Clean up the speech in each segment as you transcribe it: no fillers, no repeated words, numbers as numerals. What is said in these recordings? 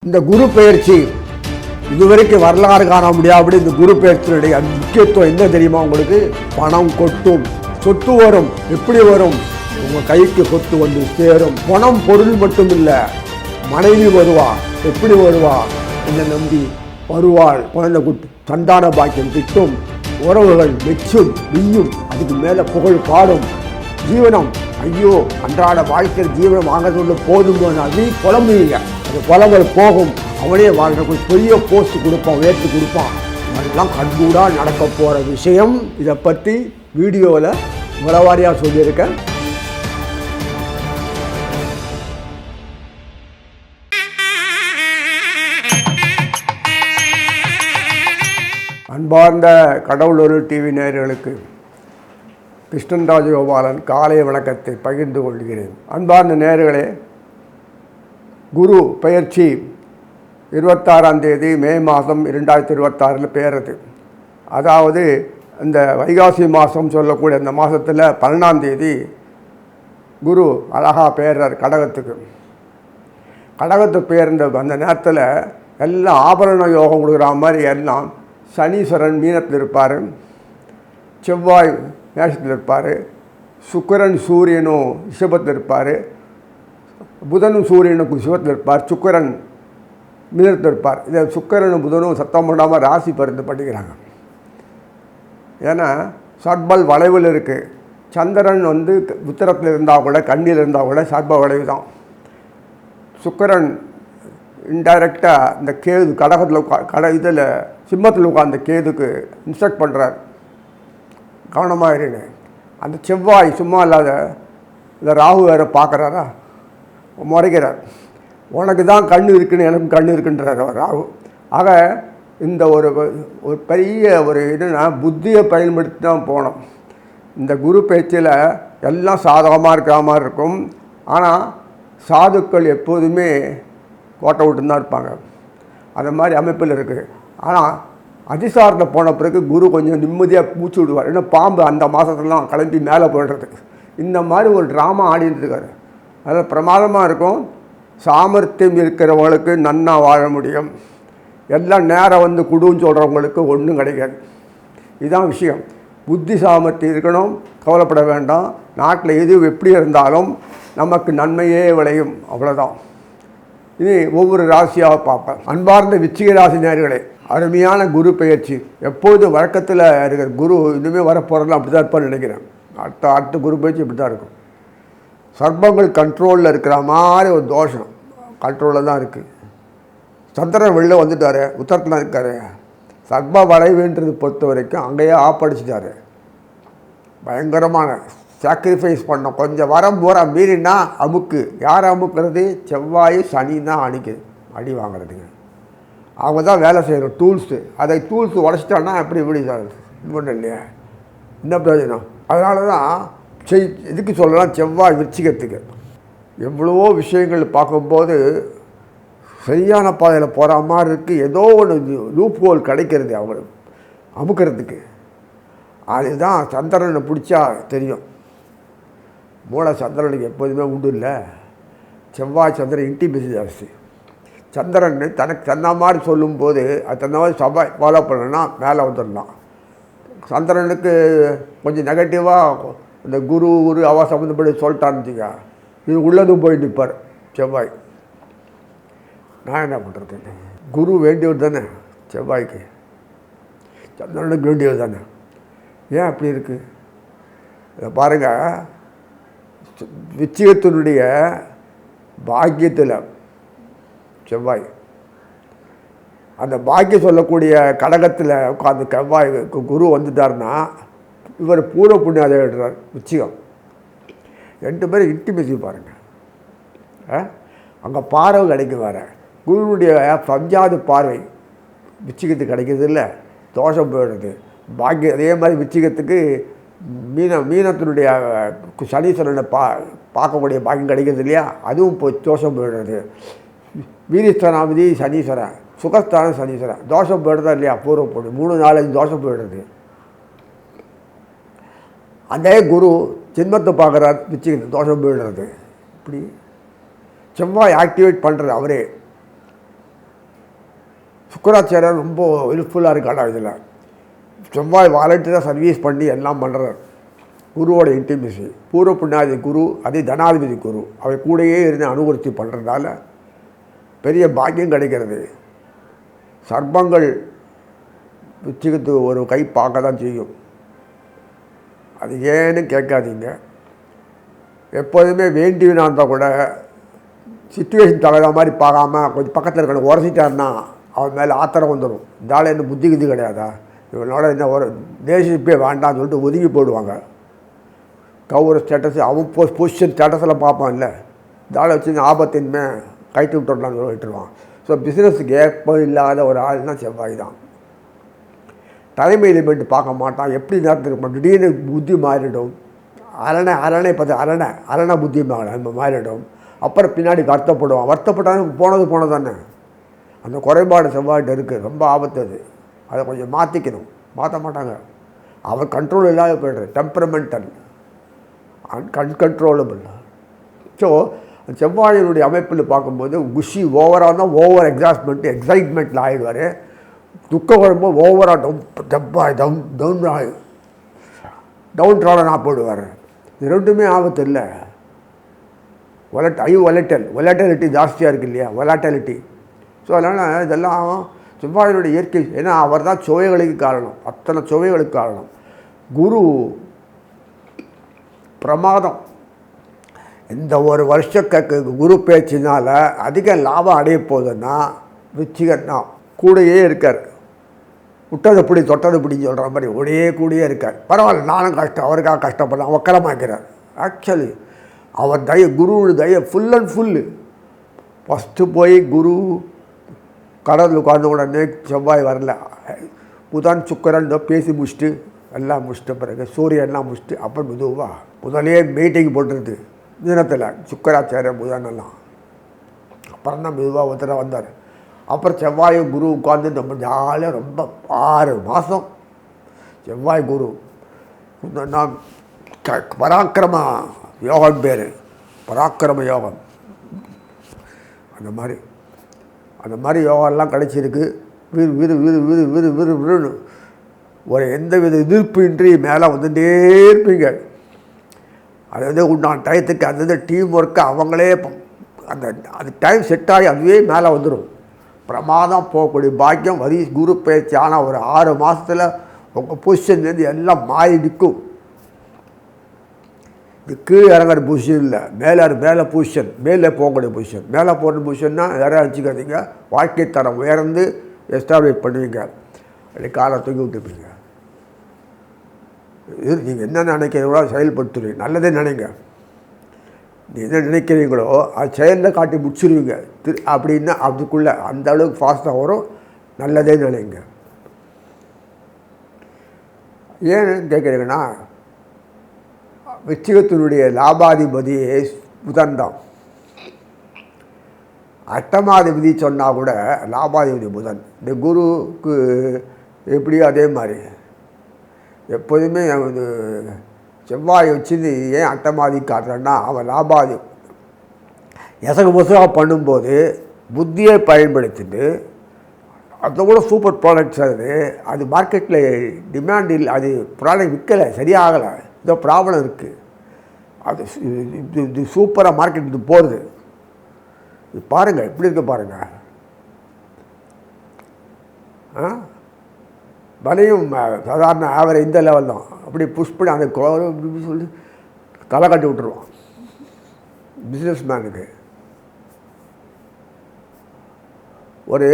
இந்த குரு பெயர்ச்சி இதுவரைக்கும் வரலாறு காண முடியாதபடி இந்த குரு பெயர்ச்சியினுடைய முக்கியத்துவம் என்ன தெரியுமா உங்களுக்கு? பணம் கொட்டும், சொத்து வரும். எப்படி வரும்? உங்கள் கைக்கு சொத்து வந்து சேரும். பணம் பொருள் மட்டும் இல்லை, மனைவி வருவா. எப்படி வருவா? என்னை நம்பி வருவாள். குழந்தை குட்டி சந்தான பாக்கியம் கிட்டும், உறவுகள் மெச்சும் விய்யும், அதுக்கு மேலே புகழ் பாடும். ஜீவனம், ஐயோ அன்றாட வாழ்க்கையில் ஜீவனம் வாங்க சொல்ல போதும் நீ புலம்புவீங்க. அது புலம்பல் போகும். அவனே வாழ்க்கை பெரிய போஸ்ட் கொடுப்பான், வேட்டு கொடுப்பான். அதெல்லாம் கண்கூடாக நடக்க போகிற விஷயம். இதை பற்றி வீடியோவில் விளவாரியாக சொல்லியிருக்கேன். அன்பார்ந்த கடவுளொரு டிவி நேயர்களுக்கு கிருஷ்ணன் ராஜகோபாலன் காலை வணக்கத்தை பகிர்ந்து கொள்கிறேன். அன்பார்ந்த நேயர்களே, குரு பெயர்ச்சி 26ஆம் தேதி மே மாதம் 2026 பெயருது. அதாவது இந்த வைகாசி மாதம் சொல்லக்கூடிய அந்த மாதத்தில் 12ஆம் தேதி குரு அழகாக பெயர்றார் கடகத்துக்கு. கடகத்துக்கு பெயர்ந்த அந்த நேரத்தில் எல்லாம் ஆபரண யோகம் கொடுக்குற மாதிரி எல்லாம் சனீஸ்வரன் மீனத்தில் இருப்பார், செவ்வாய் மேஷத்தில் இருப்பார், சுக்கிரன் சூரியனும் ரிஷபத்தில் இருப்பார், புதனும் சூரியனும் சிவத்தில் இருப்பார், சுக்கிரன் மீனத்தில் இருப்பார். இதை சுக்கிரனும் புதனும் சத்தம் பண்ணாமல் ராசி பருந்து பண்ணிக்கிறாங்க. ஏன்னா சட்பல் வளைவில் இருக்குது. சந்திரன் வந்து உத்தரத்தில் இருந்தால் கூட கண்ணியில் இருந்தால் கூட சட்ப வளைவு தான். சுக்கிரன் இன்டைரக்டாக இந்த கேது கடகத்தில் இதில் சிம்மத்தில் உட்காந்த கேதுக்கு இன்ஸ்ட்ரக்ட் பண்ணுறார், கவனமாக இருங்க. அந்த செவ்வாய் சும்மா இல்லாத இந்த ராகு வேறு பார்க்குறாரா, முறைக்கிறார். உனக்கு தான் கண் இருக்குன்னு எனக்கும் கண் இருக்குன்றார் ராகு. ஆக இந்த ஒரு பெரிய ஒரு இதுனா புத்தியை பயன்படுத்தி தான் போனோம். இந்த குரு பேச்சில் எல்லாம் சாதகமாக இருக்கிற மாதிரி இருக்கும். ஆனால் சாதுக்கள் எப்போதுமே கோட்டை விட்டு தான் இருப்பாங்க. அந்த மாதிரி அமைப்பில் இருக்குது. ஆனால் அதிசாரத்தை போன பிறகு குரு கொஞ்சம் நிம்மதியாக மூச்சு விடுவார். ஏன்னா பாம்பு அந்த மாதத்துலாம் கிளம்பி மேலே போய்டுறதுக்கு இந்த மாதிரி ஒரு ட்ராமா ஆடிட்டு இருக்காரு. அதில் பிரமாதமாக இருக்கும். சாமர்த்தியம் இருக்கிறவங்களுக்கு நன்னா வாழ முடியும். எல்லாம் நேரம் வந்து குடுன்னு சொல்கிறவங்களுக்கு ஒன்றும் கிடைக்காது. இதுதான் விஷயம். புத்தி சாமர்த்தியம் இருக்கணும், கவலைப்பட வேண்டாம். நாட்டில் எது எப்படி இருந்தாலும் நமக்கு நன்மையே விளையும், அவ்வளோதான். இது ஒவ்வொரு ராசியாக பார்ப்பேன். அன்பார்ந்த விச்சிக ராசி நேயர்களே, அருமையான குரு பெயர்ச்சி. எப்போது வழக்கத்தில் இருக்கிற குரு இனிமேல் வரப்போகிறதுல அப்படி தான் இருப்பான்னு நினைக்கிறேன். அடுத்த குரு பெயர்ச்சி இப்படி தான் இருக்கும். சர்ப்பங்கள் கண்ட்ரோலில் இருக்கிற மாதிரி ஒரு தோஷம் கண்ட்ரோலில் தான் இருக்குது. சந்திரன் வெளில வந்துட்டார், உத்தரத்தில் இருக்கார். சர்ப்ப வளைவுன்றது பொறுத்த வரைக்கும் அங்கேயே ஆப்படிச்சிட்டார். பயங்கரமான சாக்ரிஃபைஸ் பண்ணோம். கொஞ்சம் வரம் போகிற மீறினா அமுக்கு. யார் அமுக்கிறது? செவ்வாய் சனி தான் அடிக்குது, அடி வாங்குறதுங்க. அவங்க தான் வேலை செய்யணும், டூல்ஸு. அதை டூல்ஸ் உடச்சிட்டான்னா எப்படி இப்படி இது பண்ண இல்லையா, என்ன பிரயோஜனம்? அதனால தான் எதுக்கு சொல்லலாம், செவ்வாய் விருச்சிகத்துக்கு எவ்வளவோ விஷயங்கள் பார்க்கும்போது சரியான பாதையில் போகிற மாதிரி இருக்குது. ஏதோ ஒன்று லூப் ஹோல் கிடைக்கிறது அவங்களுக்கு அமுக்கிறதுக்கு. அதுதான் சந்திரனை பிடிச்சா தெரியும். மூளை சந்திரனுக்கு எப்போதுமே உண்டு இல்லை. செவ்வாய் சந்திரன் இன்டிமேசி ஜாஸ்தி. சந்திரன் தனக்கு தன்ன மாதிரி சொல்லும்போது அது தந்த மாதிரி சபாய் ஃபாலோ பண்ணணும்னா மேலே வந்துடலாம். சந்திரனுக்கு கொஞ்சம் நெகட்டிவாக இந்த குரு அவ சம்மந்தப்படி சொல்லிட்டான்னு வச்சுக்க, இது உள்ளதும் போய் நிற்பார் செவ்வாய். நான் என்ன பண்ணுறது? குரு வேண்டியவர் தானே செவ்வாய்க்கு, சந்திரனுக்கு வேண்டியவர் தானே. ஏன் அப்படி இருக்குது? இதை பாருங்கள், விச்சிகத்தினுடைய பாக்கியத்தில் செவ்வாய், அந்த பாக்கியம் சொல்லக்கூடிய கடகத்தில் உட்காந்து செவ்வாய் குரு வந்துட்டார்னா இவர் பூர்வ புண்ணியாதை எடுறார் விச்சிகம். 2 பேரும் இன்டிமேசி பாருங்கள். அங்கே பார்வை கிடைக்கும். வேறு குருனுடைய பஞ்சாது பார்வை விச்சிகத்துக்கு கிடைக்கிறது இல்லை, தோஷம் போயிடுறது. பாக்கியம் அதே மாதிரி விச்சிகத்துக்கு மீனத்தினுடைய சனீஸ்வரனை பார்க்கக்கூடிய பாக்கியம் கிடைக்கிறது இல்லையா, அதுவும் தோஷம் போயிடுறது. வீரிஸ்தானாமதி சனீஸ்வரன், சுகஸ்தானம் சனீஸ்வரன், தோஷம் போயிடுறதா இல்லையா, பூர்வ போடு 3-4 தோஷம் போயிடுறது. அதே குரு ஜென்மத்தை பார்க்குறார், விச்சிக்கிறது தோஷம் போயிடுறது. இப்படி செவ்வாய் ஆக்டிவேட் பண்ணுறது அவரே. சுக்கராச்சாரியர் ரொம்ப ஹெல்ப்ஃபுல்லாக இருக்காடா இதில். செவ்வாய் வாலண்டியராக சர்வீஸ் பண்ணி எல்லாம் பண்ணுறார். குருவோட இன்டிமசி, பூர்வ புண்ணியாதி குரு, அதே தனாதிபதி குரு, அவை கூடயே இருந்து அனுகூர்த்தி பண்ணுறதுனால பெரிய பாக்கியம் கிடைக்கிறது. சர்ப்பங்கள் விச்சிகத்துக்கு ஒரு கை பார்க்க தான் செய்யும். அது ஏன்னு கேட்காதீங்க. எப்போதுமே வேண்டியவனா இருந்தால் கூட சிச்சுவேஷன் தகுந்த மாதிரி பார்க்காம கொஞ்சம் பக்கத்தில் இருக்கணும். உரசிட்டாருன்னா அவன் மேலே ஆத்திரம் வந்துடும். இதால் என்ன புத்தி கித்தி கிடையாதா, இவனோட என்ன ஒரு நேசிப்பே வேண்டாம்னு சொல்லிட்டு ஒதுங்கி போடுவாங்க. கவுர ஸ்டேட்டஸ் அவன் பொசிஷன் ஸ்டேட்டஸில் பார்ப்பான். இல்லை இதால் வச்சு ஆபத்தின்மே கைட்டு விட்டுடலான்னு விட்டுருவான். ஸோ பிஸ்னஸுக்கு ஏற்ப இல்லாத ஒரு ஆள்னா செவ்வாய் தான். டைம் எலிமெண்ட் பார்க்க மாட்டான். எப்படி நேரத்துக்கு திடீர்னு புத்தி மாறிடும். அரணை பார்த்து அரணை புத்தி மாறிடும். அப்புறம் பின்னாடி வருத்தப்படுவான். வருத்தப்பட்டாலும் போனது தானே. அந்த குறைபாடு செவ்வாய்கிட்ட இருக்குது. ரொம்ப ஆபத்து அது. அதை கொஞ்சம் மாற்றிக்கணும். மாற்ற மாட்டாங்க. அவர் கண்ட்ரோல் இல்லாத போய்டுறது. டெம்பரமெண்டல், அன்கண்ட்ரோலபிள். ஸோ செவ்வாயினுடைய அமைப்பில் பார்க்கும்போது குஷி ஓவராக தான் ஓவர் எக்ஸைட்மெண்ட்டில் ஆகிடுவார். துக்க குழம்பு ஓவராக டவுன் ட்ராடனாக போடுவார். இது ரெண்டுமே ஆபத்து இல்லை. வொலட்டிலிட்டி ஜாஸ்தியாக இருக்குது இல்லையா, வொலாட்டிலிட்டி. ஸோ அதனால் இதெல்லாம் செவ்வாயினுடைய இயற்கை. ஏன்னா அவர் தான் சுவைகளுக்கு காரணம், அத்தனை சுவைகளுக்கு காரணம். குரு பிரமாதம். இந்த ஒரு வருஷத்துக்கு குரு பேச்சினால் அதிக லாபம் அடைய போகுதுன்னா விச்சிகன்னா கூடையே இருக்கார். விட்டது பிடி தொட்டது பிடின்னு சொல்கிற மாதிரி கூடயே இருக்கார். பரவாயில்ல, நானும் கஷ்டம், அவருக்காக கஷ்டப்படுறேன், வக்கரமாக்கிறார். ஆக்சுவலி அவர் குருவோட ஃபுல் அண்ட் ஃபுல்லு. ஃபஸ்ட்டு போய் குரு கடலில் உட்கார்ந்த உடனே செவ்வாய் வரல. புதன் சுக்கரன் பேசி முடிச்சுட்டு எல்லாம் முடிச்சிட்ட பிறகு சூரியன்லாம் முடிச்சுட்டு அப்புறம் மெதுவாக முதலே மீட்டிங் போட்டுருது தினத்தில் சுக்கராச்சாரியர் புதனெல்லாம். அப்புறம் தான் மெதுவாக ஒருத்தராக வந்தார். அப்புறம் செவ்வாய் குரு உட்காந்து நம்ம ஜாலியாக ரொம்ப 6 மாதம் செவ்வாய் குரு நான் பராக்கிரம யோகம் பேர், பராக்கிரம யோகம். அந்த மாதிரி யோகம்லாம் கிடைச்சிருக்கு. விறு ஒரு எந்த வித எதிர்ப்பு இன்றி மேலே வந்துட்டே இருப்பீங்க. அது உண்டான டயத்துக்கு அந்த டீம் ஒர்க்கு அவங்களே அது டைம் செட் ஆகி அதுவே மேலே வந்துடும். பிரமாதம் போகக்கூடிய பாக்கியம். குரு பயிற்சி ஆனால் ஒரு 6 மாதத்தில் உங்கள் பொசிஷன்லேருந்து எல்லாம் மாறி நிற்கும். இது கீழே இறங்குற பொசிஷன் இல்லை, மேலே பொசிஷன், மேலே போகக்கூடிய பொசிஷன். மேலே போகிற பொசிஷன்னா யாரையும் வச்சுக்காதீங்க. வாழ்க்கை தரம் உயர்ந்து எஸ்டாப்ளிஷ் பண்ணுவீங்க. அப்படி காலை தூக்கி விட்டுப்பீங்க. இது நீங்கள் என்ன நினைக்கிறீங்களோ செயல்படுத்துவீங்க. நல்லதே நினைங்க. நீ என்ன நினைக்கிறீங்களோ அது செயலில் காட்டி முடிச்சுருவீங்க. அப்படின்னா அதுக்குள்ளே அந்த அளவுக்கு ஃபாஸ்ட்டாக வரும். நல்லதே நினைங்க. ஏன்னு கேட்குறீங்கன்னா விச்சிகத்தினுடைய லாபாதிபதியே புதன் தான். அட்டமாதிபதி சொன்னால் கூட லாபாதிபதி புதன். இந்த குருவுக்கு எப்படியோ அதே மாதிரி எப்போதுமே செவ்வாய் வச்சு ஏன் அட்டமாதி காட்டுறேன்னா அவன் லாபாதி பொசுகாக பண்ணும்போது புத்தியை பயன்படுத்திட்டு அதை கூட சூப்பர் ப்ராடக்ட்ஸ் அது மார்க்கெட்டில் டிமாண்ட் இல்லை. அது ப்ராடக்ட் விற்கலை, சரியாகலை, ஏதோ ப்ராப்ளம் இருக்குது. அது இது சூப்பராக மார்க்கெட் இது போகிறது. இது பாருங்கள் எப்படி இருக்க பாருங்கள். வலையும் சாதாரண ஆவரேஜ் இந்த லெவல் தான். அப்படி புஷ் பண்ணி அந்த சொல்லி தலை கட்டி விட்டுருவான் பிஸ்னஸ் மேனுக்கு. ஒரு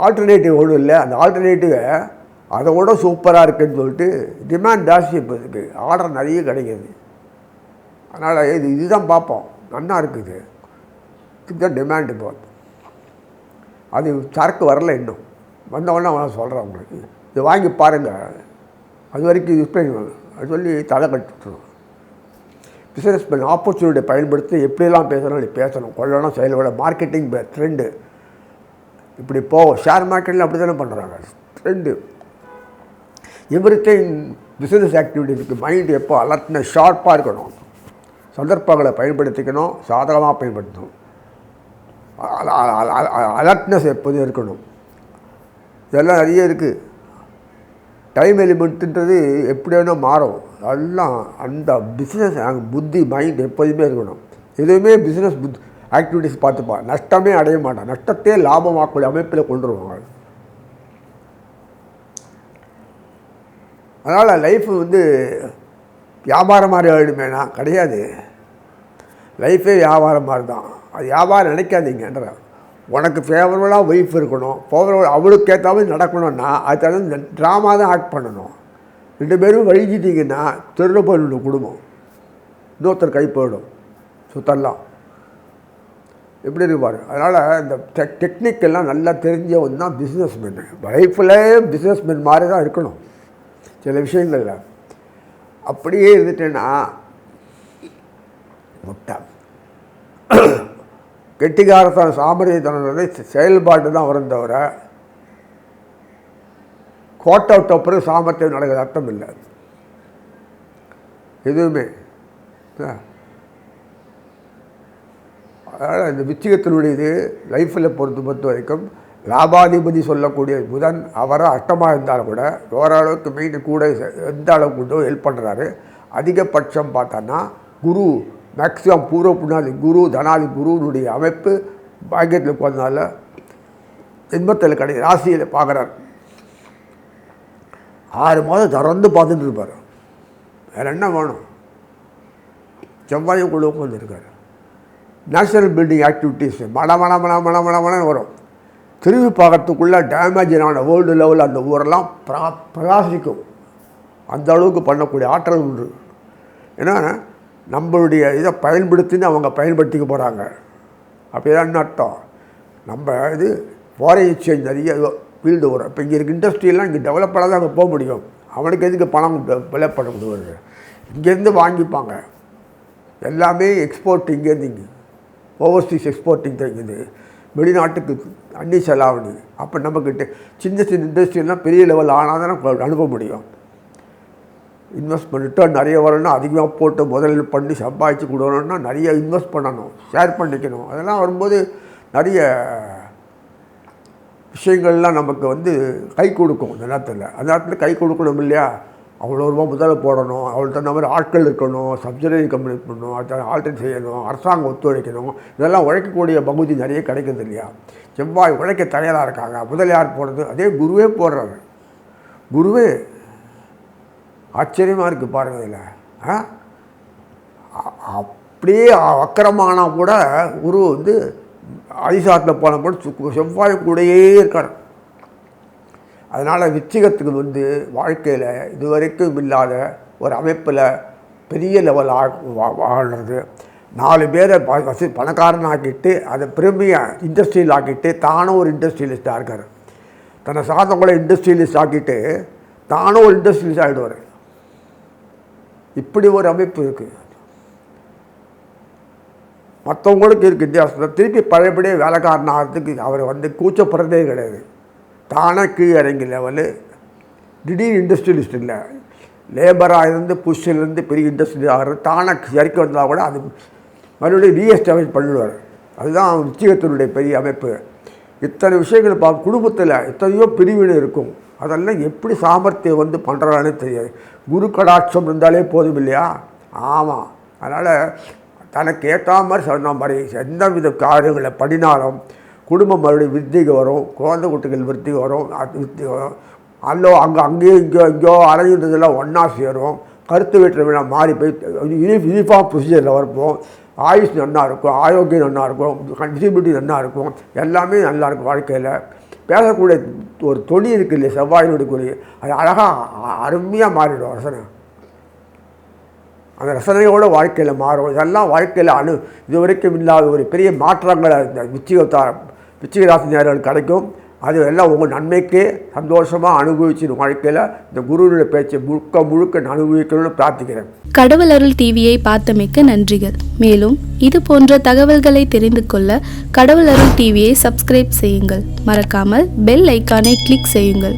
ஆல்டர்னேட்டிவ் ஒன்றும் இல்லை. அந்த ஆல்டர்னேட்டிவை அதை விட சூப்பராக இருக்குதுன்னு சொல்லிட்டு டிமாண்ட் ஜாஸ்தி இப்போ இருக்குது. ஆர்டர் நிறைய கிடைக்கிது. அதனால் இதுதான் பார்ப்போம். நல்லா இருக்குது, இதுதான் டிமாண்ட். இப்போ அது சரக்கு வரல, இன்னும் வந்தவொடனே அவன் சொல்கிறேன் உங்களுக்கு, இது வாங்கி பாருங்கள், அது வரைக்கும் யூஸ் பண்ணுவாங்க. அது சொல்லி தலை கட்டுருவோம். பிஸ்னஸ் பண்ண ஆப்பர்ச்சுனிட்டியை பயன்படுத்தி எப்படியெல்லாம் பேசணும், நீ பேசணும், கொள்ளணும், செயல்பட. மார்க்கெட்டிங் ட்ரெண்டு இப்படி ஷேர் மார்க்கெட்டில் அப்படி தானே பண்ணுறாங்க. ட்ரெண்டு எவ்ரிதிங் பிஸ்னஸ் ஆக்டிவிட்டிக்கு மைண்டு எப்போ அலர்ட்னஸ் ஷார்ப்பாக இருக்கணும். சந்தர்ப்பங்களை பயன்படுத்திக்கணும், சாதகமாக பயன்படுத்தணும். அலர்ட்னஸ் எப்போதும் இருக்கணும். இதெல்லாம் நிறைய இருக்குது. டைம் எலிமெண்ட்டுன்றது எப்படி வேணால் மாறும். அதெல்லாம் அந்த பிஸ்னஸ் புத்தி மைண்ட் எப்போதுமே இருக்கணும். எதுவுமே பிஸ்னஸ் ஆக்டிவிட்டிஸ் பார்த்துப்பா, நஷ்டமே அடைய மாட்டான். நஷ்டத்தையே லாபமாக்கக்கூடிய அமைப்பில் கொண்டு வருவாங்க. அதனால் லைஃப் வியாபாரம் மாதிரி ஆகிடுமேனா கிடையாது. லைஃபே வியாபாரம் மாதிரி தான். அது வியாபாரம் நினைக்காதீங்கன்ற. உனக்கு ஃபேவரபுளாக ஒய்ஃப் இருக்கணும், ஃபேவரபுள் அவளுக்கு ஏற்ற மாதிரி நடக்கணும்னா அது தகுந்த ட்ராமா தான் ஆக்ட் பண்ணணும். 2 பேரும் வழிஞ்சிட்டிங்கன்னா தெருவில் போயிடும் குடும்பம், இன்னொருத்தர் கை போயிடும் சுத்தெல்லாம். எப்படி இருப்பார்? அதனால் இந்த டெக்னிக்கெல்லாம் நல்லா தெரிஞ்சவன் தான் பிஸ்னஸ் மேன். லைஃப்பில் பிஸ்னஸ் மேன் மாதிரி தான் இருக்கணும். சில விஷயங்களில் அப்படியே இருந்துட்டேன்னா முட்டை கெட்டிக்காரத்தன சாமர்த்தியத்தனோட செயல்பாடு தான் வரும் தவிர கோட்டை விட்ட பிறகு சாமர்த்தியம் நடக்கிற அர்த்தம் இல்லை எதுவுமே. அதனால் இந்த விச்சிகத்தினுடைய இது லைஃப்பில் பொறுத்த வரைக்கும் லாபாதிபதி சொல்லக்கூடிய புதன் அவராக அஷ்டமாக இருந்தாலும் கூட ஓரளவுக்கு மெயின் கூட எந்த அளவுக்கு கொண்டு ஹெல்ப் பண்ணுறாரு. அதிகபட்சம் பார்த்தோன்னா குரு மேக்ஸிமம் பூர்வ புண்ணாதி குரு தனாதி குருனுடைய அமைப்பு பாக்கியத்தில் போகிறதுனால ஜென்மத்தில் கிடையாது. ராசியில் பார்க்குறார். 6 மாதம் திறந்து பார்த்துட்டு இருப்பார். வேறு என்ன வேணும்? செவ்வாயும் குழுவுக்கு வந்துருக்கார். நேஷனல் பில்டிங் ஆக்டிவிட்டீஸ் மன வரும். திரும்பி பார்க்கறதுக்குள்ளே டேமேஜ் ஆன வேர்ல்டு லெவலில் அந்த ஊரெல்லாம் பிரகாசிக்கும். அந்த அளவுக்கு பண்ணக்கூடிய ஆற்றல் உண்டு. ஏன்னா நம்மளுடைய இதை பயன்படுத்தின்னு அவங்க பயன்படுத்திக்க போகிறாங்க. அப்படிதான் என்ன அர்த்தம்? நம்ம இது ஃபாரின் எக்ஸ்சேஞ்ச் நிறைய ஃபீல்டு வரும். இப்போ இங்கே இருக்க இண்டஸ்ட்ரியெல்லாம் இங்கே டெவலப் பண்ணால் தான் அங்கே போக முடியும். அவனுக்கு எதுக்கு பணம் டெவலப் பண்ண முடியாது? இங்கேருந்து வாங்கிப்பாங்க. எல்லாமே எக்ஸ்போர்ட் இங்கேருந்து இங்கே ஓவர்சீஸ் எக்ஸ்போர்ட்டிங் தான் இங்கே வெளிநாட்டுக்கு அன்னி செலாவணி. அப்போ நம்மக்கிட்ட சின்ன சின்ன இண்டஸ்ட்ரியெல்லாம் பெரிய லெவல் ஆனால் தான் அனுப்ப முடியும். இன்வெஸ்ட்மெண்ட் ரிட்டர்ன் நிறைய வரணும்னா அதிகமாக போட்டு முதலீடு பண்ணி சம்பாதிச்சு கொடுக்கணும்னா நிறைய இன்வெஸ்ட் பண்ணணும், ஷேர் பண்ணிக்கணும். அதெல்லாம் வரும்போது நிறைய விஷயங்கள்லாம் நமக்கு கை கொடுக்கும். அந்த நேரத்தில் கை கொடுக்கணும் இல்லையா? அவ்வளோ ரூபா முதல்ல போடணும், அவளுக்கு தகுந்த மாதிரி ஆட்கள் இருக்கணும், சப்சிடரி கம்பெனி பண்ணணும், அதை ஆல்டர் செய்யணும், அரசாங்கம் ஒத்துழைக்கணும். இதெல்லாம் உழைக்கக்கூடிய பகுதி நிறைய கிடைக்கிறது இல்லையா? செவ்வாய் உழைக்க தயாராக இருக்காங்க. முதல் யார் போடுறது? அதே குருவே போடுறாரு. குருவே ஆச்சரியமாக இருக்குது பாருங்கள். இதில் அப்படியே வக்கரமானால் கூட குரு அதிசாரத்தில் போன கூட செவ்வாய் கூடயே இருக்கார். அதனால் விச்சிகத்துக்கு வாழ்க்கையில் இதுவரைக்கும் இல்லாத ஒரு அமைப்பில் பெரிய லெவல் வாழ்கிறது. 4 பேரை பணக்காரனாக்கிட்டு அதை பெருமையாக இண்டஸ்ட்ரியல் ஆக்கிட்டு தானும் ஒரு இண்டஸ்ட்ரியலிஸ்டாக இருக்கார். தன்னை சாதங்களை இண்டஸ்ட்ரியலிஸ்ட் ஆக்கிட்டு தானும் ஒரு இண்டஸ்ட்ரியலிஸ்ட் ஆகிடுவார். இப்படி ஒரு அமைப்பு இருக்குது. மற்றவங்களுக்கு இருக்குது வித்தியாசம். திருப்பி பழையபடியே வேலைக்காரன் ஆகிறதுக்கு அவர் கூச்சப்படுறதே கிடையாது. தானே கீழே இறங்கி லெவலு திடீர் இண்டஸ்ட்ரியலிஸ்ட் இல்லை, லேபராக இருந்து புஷ்ஷிலேருந்து பெரிய இண்டஸ்ட்ரி ஆகிறது. தானே இறக்கி வந்தால் கூட அது மறுபடியும் ரீஎஸ்டாப்ளிஷ் பண்ணிடுவார். அதுதான் விச்சிகத்தினுடைய பெரிய அமைப்பு. இத்தனை விஷயங்கள் குடும்பத்தில் எத்தனையோ பிரிவினை இருக்கும். அதெல்லாம் எப்படி சாமர்த்தியம் பண்ணுறான்னு தெரியாது. குரு கடாட்சம் இருந்தாலே போதும் இல்லையா? ஆமாம். அதனால் தனக்கு ஏற்ற மாதிரி சொன்ன மாதிரி எந்த வித காரியங்களை பண்ணினாலும் குடும்பம் மறுபடியும் விருத்திக்கு வரும். குழந்தை குட்டிகள் விருத்திக்கு வரும். அல்லோ அங்கேயோ அலையுறதெல்லாம் ஒன்றா சேரும். கருத்து வீட்டில் வேணா மாறி போய் யூனிஃபார்ம் ப்ரொசீஜரில் வரப்போம். ஆயுஷ் நல்லா இருக்கும், ஆரோக்கியம் நல்லா இருக்கும், விசிபிலிட்டி நல்லா இருக்கும், எல்லாமே நல்லாயிருக்கும். வாழ்க்கையில் பேசக்கூடிய ஒரு தொனி இருக்குது இல்லையா? செவ்வாயினுடைய கொடி அது அழகாக அருமையாக மாறிடும். ரசனை அந்த ரசனையோட வாழ்க்கையில் மாறும். இதெல்லாம் வாழ்க்கையில் இது வரைக்கும் இல்லாத ஒரு பெரிய மாற்றங்களை இந்த விச்சிக ராசினியர்கள் கிடைக்கும். அது எல்லாம் உங்கள் நன்மைக்கே சந்தோஷமாக அனுபவிச்சு வாழ்க்கையில் இந்த குருவுடைய பேச்சை முழுக்க அனுபவிக்கணும்னு பிரார்த்திக்கிறேன். கடவுள் அருள் டிவியை பார்த்தமைக்கு நன்றிகள். மேலும் இது போன்ற தகவல்களை தெரிந்து கொள்ள கடவுள் அருள் டிவியை சப்ஸ்கிரைப் செய்யுங்கள். மறக்காமல் பெல் ஐக்கானை கிளிக் செய்யுங்கள்.